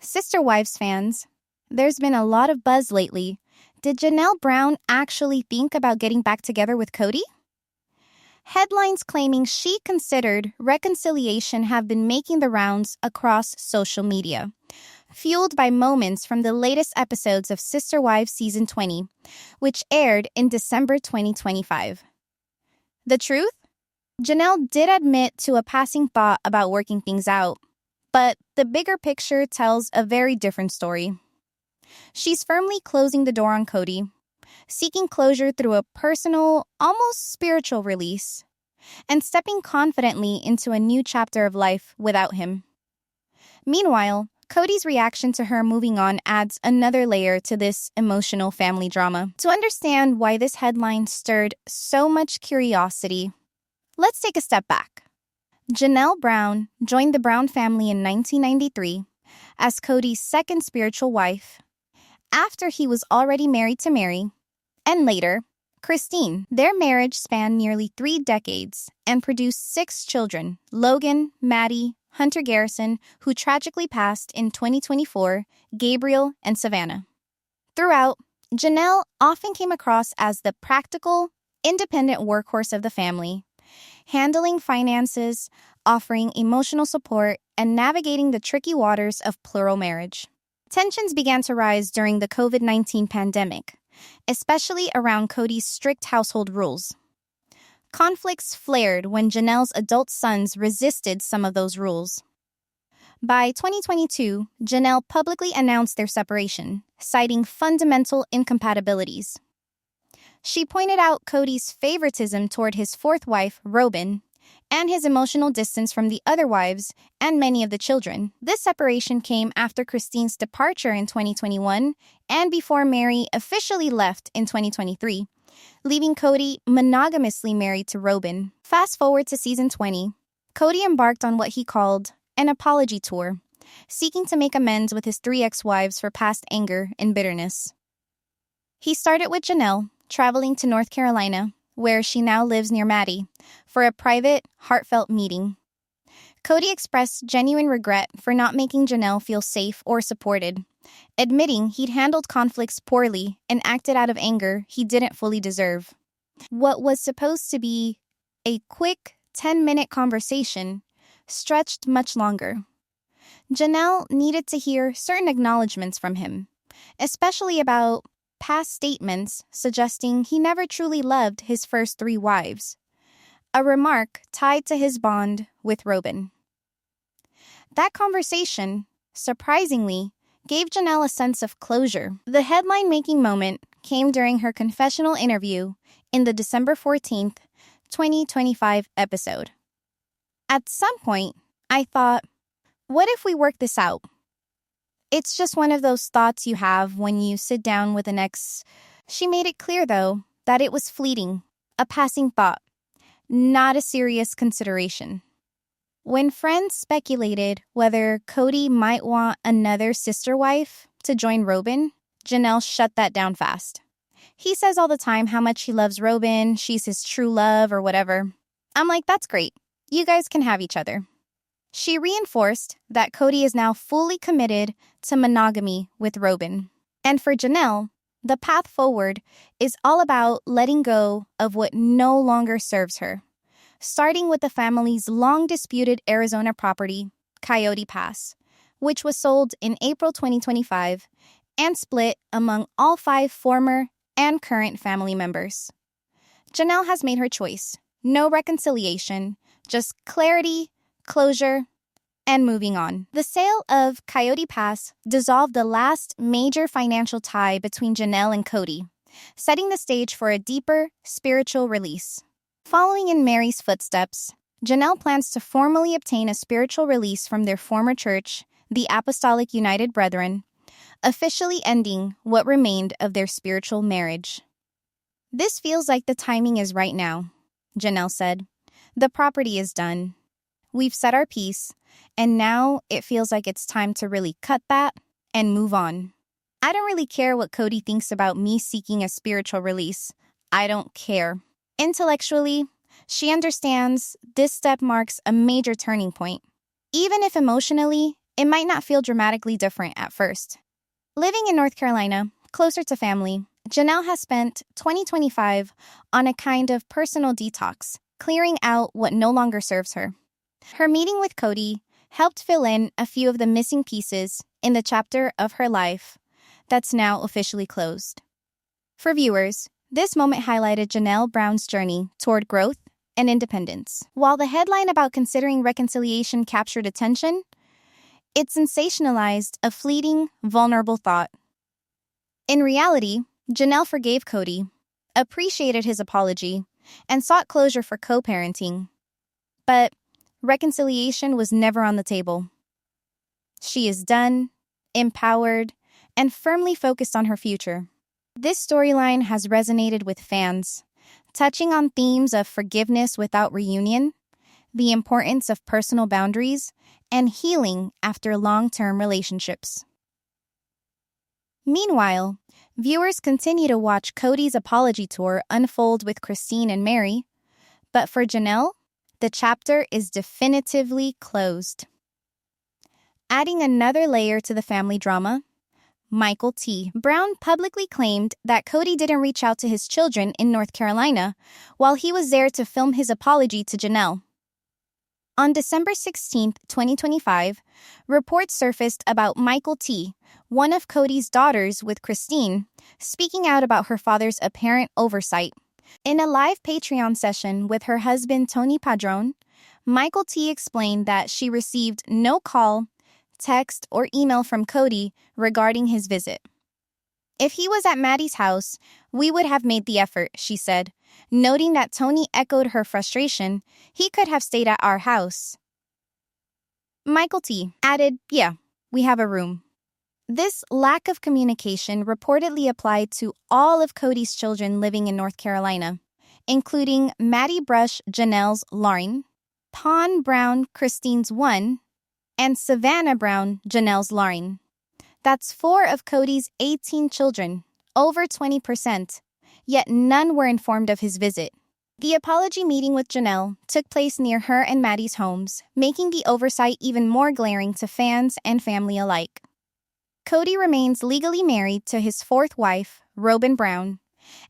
Sister Wives fans, there's been a lot of buzz lately. Did Janelle Brown actually think about getting back together with Cody? Headlines claiming she considered reconciliation have been making the rounds across social media, fueled by moments from the latest episodes of Sister Wives Season 20, which aired in December 2025. The truth? Janelle did admit to a passing thought about working things out, but the bigger picture tells a very different story. She's firmly closing the door on Cody, seeking closure through a personal, almost spiritual release, and stepping confidently into a new chapter of life without him. Meanwhile, Cody's reaction to her moving on adds another layer to this emotional family drama. To understand why this headline stirred so much curiosity, let's take a step back. Janelle Brown joined the Brown family in 1993 as Cody's second spiritual wife, after he was already married to Mary, and later, Christine. Their marriage spanned nearly 3 decades and produced 6 children: Logan, Maddie, Hunter Garrison, who tragically passed in 2024, Gabriel, and Savannah. Throughout, Janelle often came across as the practical, independent workhorse of the family, handling finances, offering emotional support, and navigating the tricky waters of plural marriage. Tensions began to rise during the COVID-19 pandemic, especially around Cody's strict household rules. Conflicts flared when Janelle's adult sons resisted some of those rules. By 2022, Janelle publicly announced their separation, citing fundamental incompatibilities. She pointed out Cody's favoritism toward his fourth wife, Robin, and his emotional distance from the other wives and many of the children. This separation came after Christine's departure in 2021 and before Mary officially left in 2023, leaving Cody monogamously married to Robin. Fast forward to season 20, Cody embarked on what he called an apology tour, seeking to make amends with his 3 ex-wives for past anger and bitterness. He started with Janelle, traveling to North Carolina, where she now lives near Maddie, for a private, heartfelt meeting. Cody expressed genuine regret for not making Janelle feel safe or supported, admitting he'd handled conflicts poorly and acted out of anger he didn't fully deserve. What was supposed to be a quick 10-minute conversation stretched much longer. Janelle needed to hear certain acknowledgments from him, especially about past statements suggesting he never truly loved his first 3 wives, a remark tied to his bond with Robin. That conversation, surprisingly, gave Janelle a sense of closure. The headline-making moment came during her confessional interview in the December 14th, 2025 episode. At some point, I thought, what if we work this out? It's just one of those thoughts you have when you sit down with an ex. She made it clear, though, that it was fleeting, a passing thought, not a serious consideration. When friends speculated whether Cody might want another sister wife to join Robin, Janelle shut that down fast. He says all the time how much he loves Robin, she's his true love, or whatever. I'm like, that's great. You guys can have each other. She reinforced that Cody is now fully committed to monogamy with Robin. And for Janelle, the path forward is all about letting go of what no longer serves her, starting with the family's long-disputed Arizona property, Coyote Pass, which was sold in April 2025 and split among all 5 former and current family members. Janelle has made her choice. No reconciliation, just clarity, closure, and moving on. The sale of Coyote Pass dissolved the last major financial tie between Janelle and Cody, setting the stage for a deeper spiritual release. Following in Mary's footsteps, Janelle plans to formally obtain a spiritual release from their former church, the Apostolic United Brethren, officially ending what remained of their spiritual marriage. This feels like the timing is right now, Janelle said. The property is done. We've said our piece, and now it feels like it's time to really cut that and move on. I don't really care what Cody thinks about me seeking a spiritual release. I don't care. Intellectually, she understands this step marks a major turning point. Even if emotionally, It might not feel dramatically different at first. Living in North Carolina, closer to family, Janelle has spent 2025 on a kind of personal detox, clearing out what no longer serves her. Her meeting with Cody helped fill in a few of the missing pieces in the chapter of her life that's now officially closed. For viewers, this moment highlighted Janelle Brown's journey toward growth and independence. While the headline about considering reconciliation captured attention, it sensationalized a fleeting, vulnerable thought. In reality, Janelle forgave Cody, appreciated his apology, and sought closure for co-parenting. But reconciliation was never on the table. She is done, empowered, and firmly focused on her future. This storyline has resonated with fans, touching on themes of forgiveness without reunion, the importance of personal boundaries, and healing after long-term relationships. Meanwhile, viewers continue to watch Cody's apology tour unfold with Christine and Mary, but for Janelle, the chapter is definitively closed. Adding another layer to the family drama, Michael T. Brown publicly claimed that Cody didn't reach out to his children in North Carolina while he was there to film his apology to Janelle. On December 16, 2025, reports surfaced about Michael T., one of Cody's daughters with Christine, speaking out about her father's apparent oversight. In a live Patreon session with her husband Tony Padron, Michael T. explained that she received no call, text, or email from Cody regarding his visit. If he was at Maddie's house, we would have made the effort, she said, noting that Tony echoed her frustration. He could have stayed at our house. Michael T. added, "Yeah, we have a room." This lack of communication reportedly applied to all of Cody's children living in North Carolina, including Maddie Brush Janelle's Lauren, Pawn Brown Christine's one, and Savannah Brown Janelle's Lauren. That's 4 of Cody's 18 children, over 20%, yet none were informed of his visit. The apology meeting with Janelle took place near her and Maddie's homes, making the oversight even more glaring to fans and family alike. Cody remains legally married to his 4th wife, Robin Brown,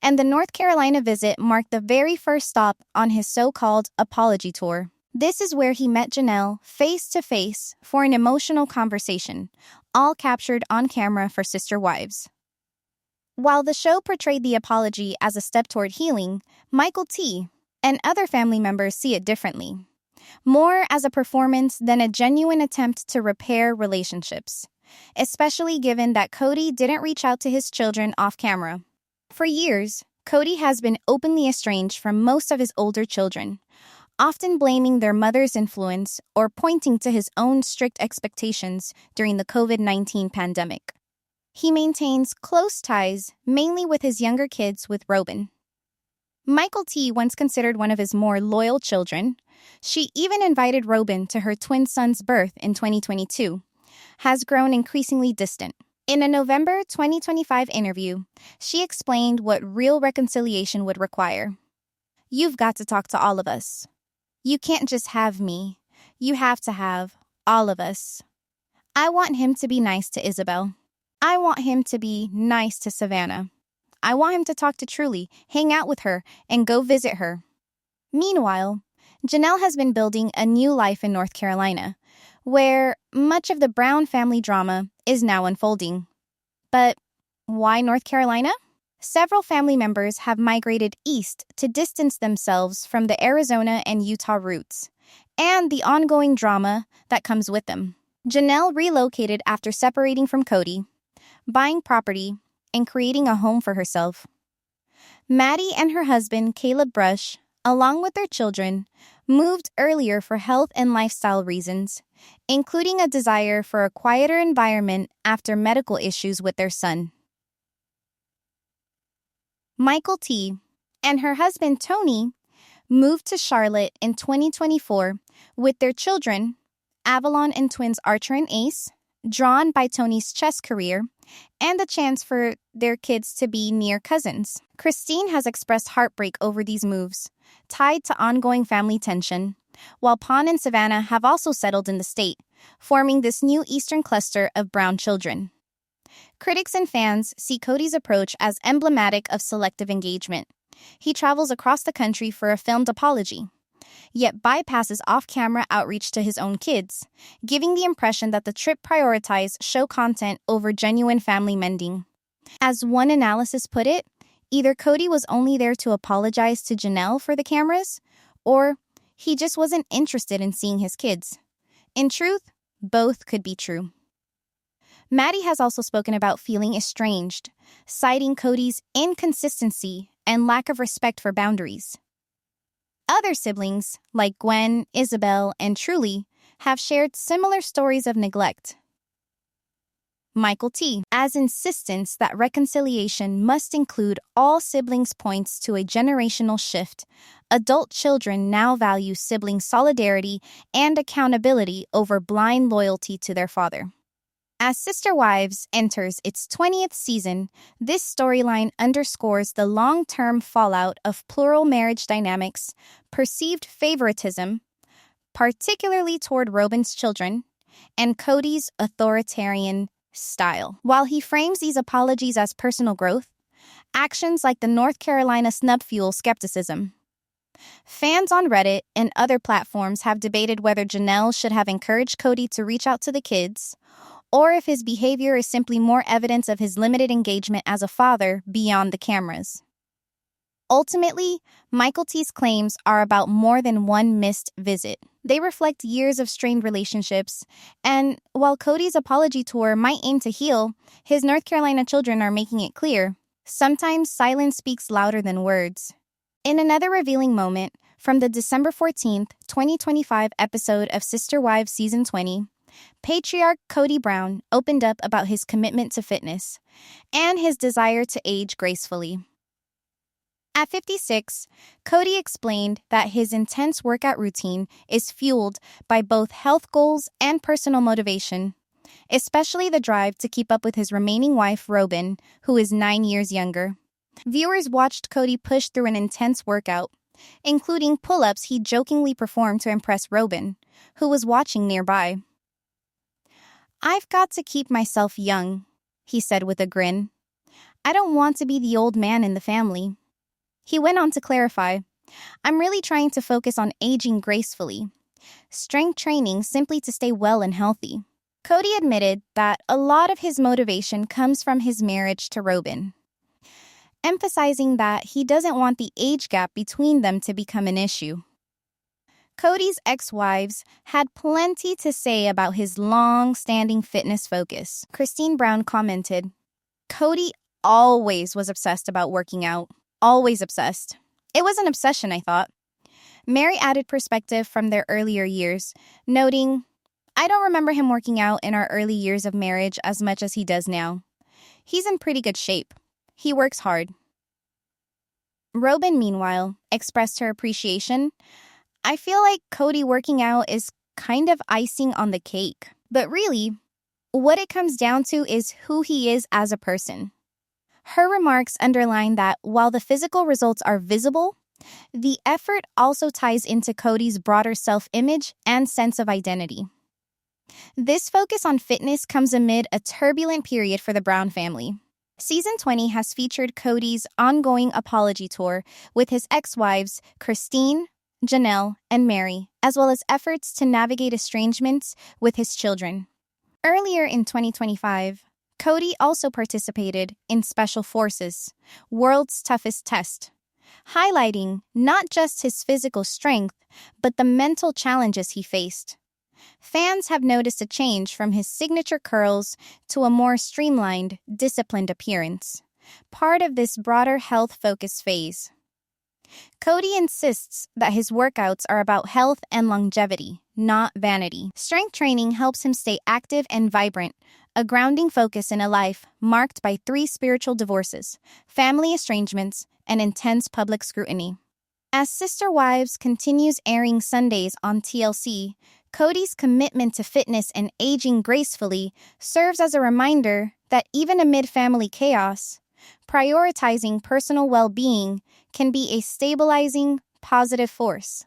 and the North Carolina visit marked the very first stop on his so-called apology tour. This is where he met Janelle face-to-face for an emotional conversation, all captured on camera for Sister Wives. While the show portrayed the apology as a step toward healing, Michael T. and other family members see it differently, more as a performance than a genuine attempt to repair relationships, especially given that Cody didn't reach out to his children off camera. For years, Cody has been openly estranged from most of his older children, often blaming their mother's influence or pointing to his own strict expectations during the COVID-19 pandemic. He maintains close ties, mainly with his younger kids with Robin. Michael T. once considered one of his more loyal children. She even invited Robin to her twin son's birth in 2022, has grown increasingly distant. In a November 2025 interview, she explained what real reconciliation would require. "You've got to talk to all of us. You can't just have me. You have to have all of us. I want him to be nice to Isabel. I want him to be nice to Savannah. I want him to talk to Truly, hang out with her, and go visit her." Meanwhile, Janelle has been building a new life in North Carolina, where much of the Brown family drama is now unfolding. But why North Carolina? Several family members have migrated east to distance themselves from the Arizona and Utah roots, and the ongoing drama that comes with them. Janelle relocated after separating from Cody, buying property, and creating a home for herself. Maddie and her husband, Caleb Brush, along with their children, moved earlier for health and lifestyle reasons, including a desire for a quieter environment after medical issues with their son. Michael T. and her husband Tony moved to Charlotte in 2024 with their children, Avalon and twins Archer and Ace, drawn by Tony's chess career, and the chance for their kids to be near cousins. Christine has expressed heartbreak over these moves, tied to ongoing family tension, while Pawn and Savannah have also settled in the state, forming this new Eastern cluster of Brown children. Critics and fans see Cody's approach as emblematic of selective engagement. He travels across the country for a filmed apology, yet bypasses off-camera outreach to his own kids, giving the impression that the trip prioritized show content over genuine family mending. As one analysis put it, either Cody was only there to apologize to Janelle for the cameras, or he just wasn't interested in seeing his kids. In truth, both could be true. Maddie has also spoken about feeling estranged, citing Cody's inconsistency and lack of respect for boundaries. Other siblings, like Gwen, Isabel, and Truly, have shared similar stories of neglect. Michael T. as insistence that reconciliation must include all siblings points to a generational shift. Adult children now value sibling solidarity and accountability over blind loyalty to their father. As Sister Wives enters its 20th season, this storyline underscores the long-term fallout of plural marriage dynamics, perceived favoritism, particularly toward Robin's children, and Cody's authoritarian style. While he frames these apologies as personal growth, actions like the North Carolina snub fuel skepticism. Fans on Reddit and other platforms have debated whether Janelle should have encouraged Cody to reach out to the kids, or if his behavior is simply more evidence of his limited engagement as a father beyond the cameras. Ultimately, Michael T's claims are about more than one missed visit. They reflect years of strained relationships, and while Cody's apology tour might aim to heal, his North Carolina children are making it clear. Sometimes silence speaks louder than words. In another revealing moment, from the December 14th, 2025 episode of Sister Wives Season 20, patriarch Cody Brown opened up about his commitment to fitness and his desire to age gracefully. At 56, Cody explained that his intense workout routine is fueled by both health goals and personal motivation, especially the drive to keep up with his remaining wife, Robin, who is 9 years younger. Viewers watched Cody push through an intense workout, including pull-ups he jokingly performed to impress Robin, who was watching nearby. "I've got to keep myself young," he said with a grin. "I don't want to be the old man in the family." He went on to clarify, "I'm really trying to focus on aging gracefully. Strength training simply to stay well and healthy." Cody admitted that a lot of his motivation comes from his marriage to Robin, emphasizing that he doesn't want the age gap between them to become an issue. Cody's ex-wives had plenty to say about his long-standing fitness focus. Christine Brown commented, "Cody always was obsessed about working out. Always obsessed. It was an obsession, I thought." Mary added perspective from their earlier years, noting, "I don't remember him working out in our early years of marriage as much as he does now. He's in pretty good shape. He works hard." Robin, meanwhile, expressed her appreciation. "I feel like Cody working out is kind of icing on the cake. But really, what it comes down to is who he is as a person." Her remarks underline that while the physical results are visible, the effort also ties into Cody's broader self-image and sense of identity. This focus on fitness comes amid a turbulent period for the Brown family. Season 20 has featured Cody's ongoing apology tour with his ex-wives Christine, Janelle, and Mary, as well as efforts to navigate estrangements with his children. Earlier in 2025, Cody also participated in Special Forces, World's Toughest Test, highlighting not just his physical strength, but the mental challenges he faced. Fans have noticed a change from his signature curls to a more streamlined, disciplined appearance, part of this broader health-focused phase. Cody insists that his workouts are about health and longevity, not vanity. Strength training helps him stay active and vibrant, a grounding focus in a life marked by 3 spiritual divorces, family estrangements, and intense public scrutiny. As Sister Wives continues airing Sundays on TLC, Cody's commitment to fitness and aging gracefully serves as a reminder that even amid family chaos, prioritizing personal well-being can be a stabilizing, positive force.